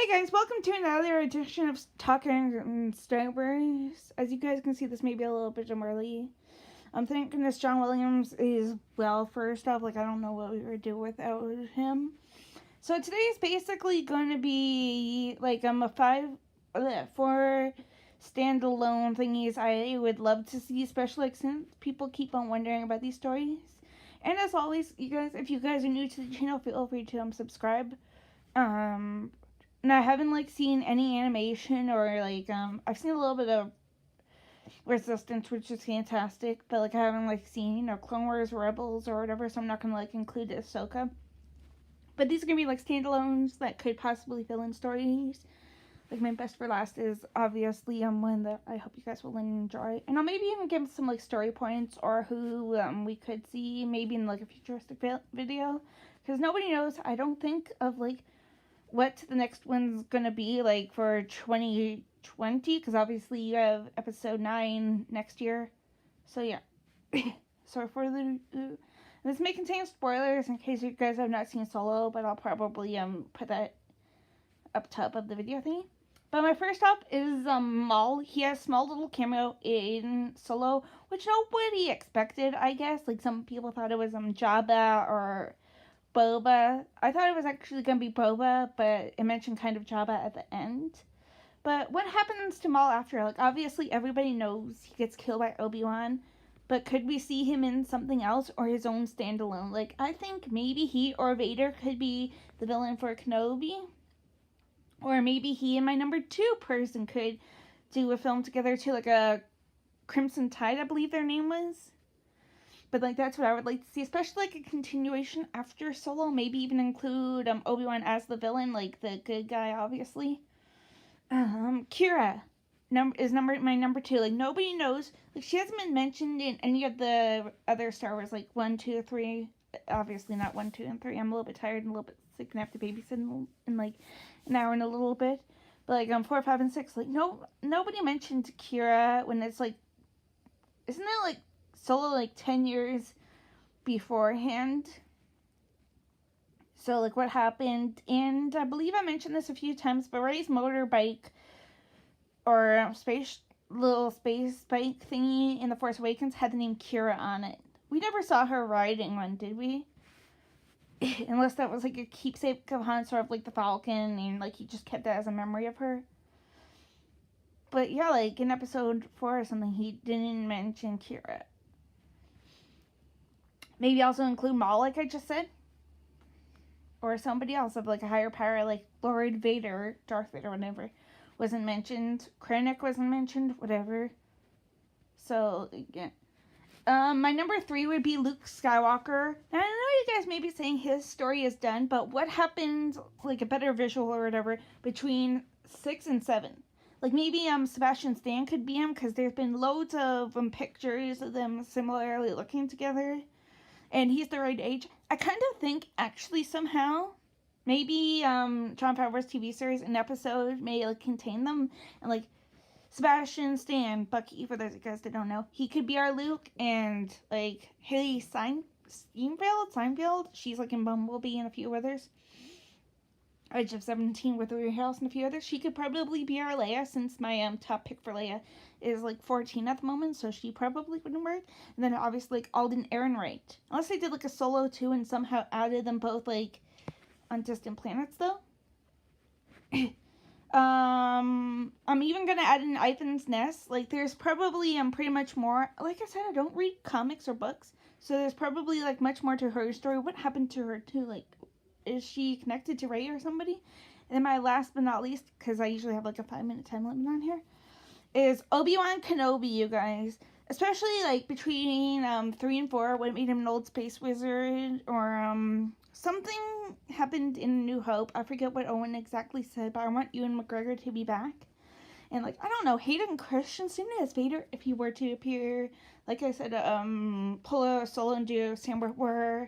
Hey guys, welcome to another edition of Talking Star Wars. As you guys can see, this may be a little bit early. Thank goodness John Williams is well. First off, I don't know what we would do without him. So today is basically going to be four standalone thingies I would love to see, especially since people keep on wondering about these stories. And as always, you guys, if you guys are new to the channel, feel free to subscribe. And I haven't seen any animation or I've seen a little bit of Resistance, which is fantastic, but I haven't seen Clone Wars, Rebels, or whatever, so I'm not gonna include Ahsoka. But these are gonna be standalones that could possibly fill in stories. My best for last is obviously one that I hope you guys will enjoy, and I'll maybe even give some story points or who we could see maybe in a futuristic video, because nobody knows. I don't think of what the next one's gonna be for 2020, because obviously you have episode 9 next year. So yeah. So for this may contain spoilers in case you guys have not seen Solo, but I'll probably put that up top of the video thingy. But my first up is Maul. He has a small little cameo in Solo, which nobody expected, I guess. Some people thought it was Jabba or Boba. I thought it was actually going to be Boba, but it mentioned kind of Jabba at the end. But what happens to Maul after? Obviously everybody knows he gets killed by ObiWan, but could we see him in something else or his own standalone? I think maybe he or Vader could be the villain for Kenobi. Or maybe he and my number 2 person could do a film together too, a Crimson Tide, I believe their name was. But that's what I would like to see, especially a continuation after Solo. Maybe even include Obi-Wan as the villain, the good guy, obviously. Kira is my number 2. Nobody knows. She hasn't been mentioned in any of the other Star Wars, 1, 2, 3. Obviously not 1, 2, and 3. I'm a little bit tired and a little bit sick and have to babysit in an hour and a little bit. But 4, 5, and 6, nobody mentioned Kira when it's isn't it Solo 10 years beforehand? So what happened, and I believe I mentioned this a few times, but Rey's motorbike or little space bike thingy in The Force Awakens had the name Kira on it. We never saw her riding one, did we? Unless that was a keepsake of Han, sort of the Falcon, and he just kept that as a memory of her. But yeah, in episode 4 or something, he didn't mention Kira. Maybe also include Maul, like I just said. Or somebody else of a higher power, like Lord Vader, Darth Vader, whatever. Wasn't mentioned. Krennic wasn't mentioned, whatever. So, yeah. My number 3 would be Luke Skywalker. Now, I know you guys may be saying his story is done, but what happened, a better visual or whatever, between 6 and 7? Maybe Sebastian Stan could be him, because there's been loads of pictures of them similarly looking together. And he's the right age. I kind of think, actually, somehow, maybe Jon Favreau's TV series, an episode may contain them. And Sebastian Stan, Bucky, for those of you guys that don't know, he could be our Luke. And Haley Steinfeld, she's in Bumblebee and a few others. Age of 17 with Rory Harrelson and a few others. She could probably be our Leia, since my top pick for Leia is 14 at the moment, so she probably wouldn't work. And then obviously Alden Ehrenreich. Unless they did a Solo 2 and somehow added them both on distant planets though. I'm even gonna add in Ethan's Nest. There's probably pretty much more. Like I said, I don't read comics or books, so there's probably much more to her story. What happened to her too? Is she connected to Rey or somebody? And then my last but not least, because I usually have a 5-minute time limit on here, is Obi-Wan Kenobi, you guys. Especially between 3 and 4, when it made him an old space wizard, or something happened in New Hope. I forget what Owen exactly said, but I want Ewan McGregor to be back. And I don't know, Hayden Christensen as Vader, if he were to appear. Like I said, pull a Solo and do Sam Witwer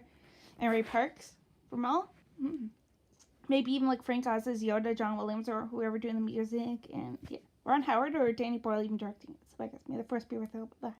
and Ray Parks for Maul. Maybe even Frank Oz as Yoda, John Williams, or whoever doing the music, and yeah, Ron Howard or Danny Boyle even directing it. So I guess may the Force be with you. Bye.